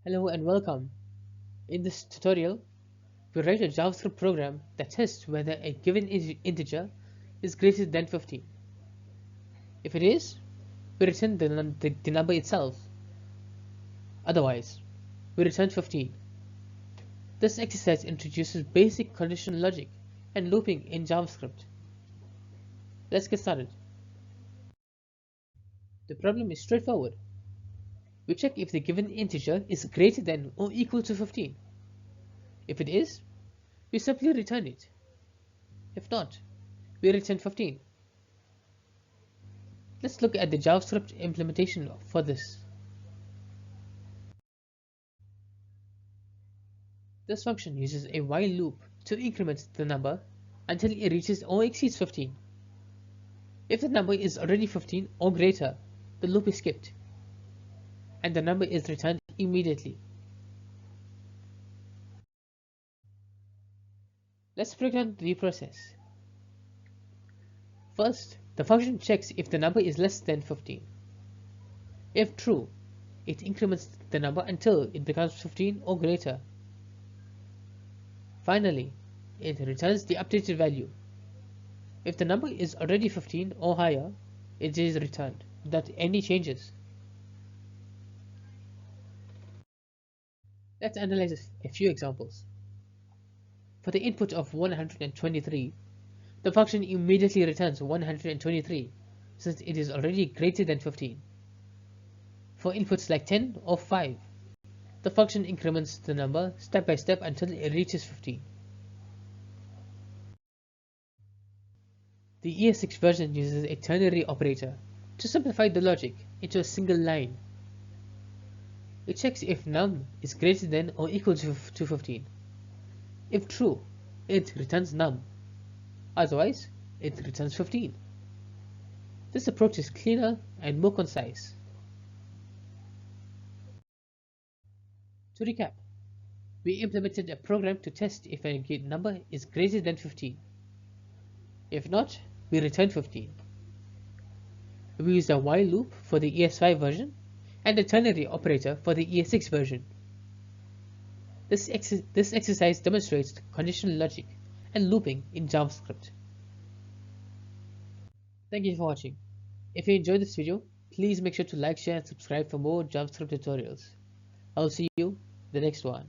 Hello and welcome. In this tutorial, we write a JavaScript program that tests whether a given integer is greater than 15. If it is, we return the number itself. Otherwise, we return 15. This exercise introduces basic conditional logic and looping in JavaScript. Let's get started. The problem is straightforward. We check if the given integer is greater than or equal to 15. If it is, we simply return it. If not, we return 15. Let's look at the JavaScript implementation for this. This function uses a while loop to increment the number until it reaches or exceeds 15. If the number is already 15 or greater, the loop is skipped, and the number is returned immediately. Let's break down the process. First, the function checks if the number is less than 15. If true, it increments the number until it becomes 15 or greater. Finally, it returns the updated value. If the number is already 15 or higher, it is returned without any changes. Let's analyze a few examples. For the input of 123, the function immediately returns 123 since it is already greater than 15. For inputs like 10 or 5, the function increments the number step by step until it reaches 15. The ES6 version uses a ternary operator to simplify the logic into a single line. It checks if num is greater than or equal to 15. If true, it returns num. Otherwise, it returns 15. This approach is cleaner and more concise. To recap, we implemented a program to test if a number is greater than 15. If not, we return 15. We used a while loop for the ES5 version and a ternary operator for the ES6 version. This exercise demonstrates conditional logic and looping in JavaScript. Thank you for watching. If you enjoyed this video, please make sure to like, share and subscribe for more JavaScript tutorials. I'll see you in the next one.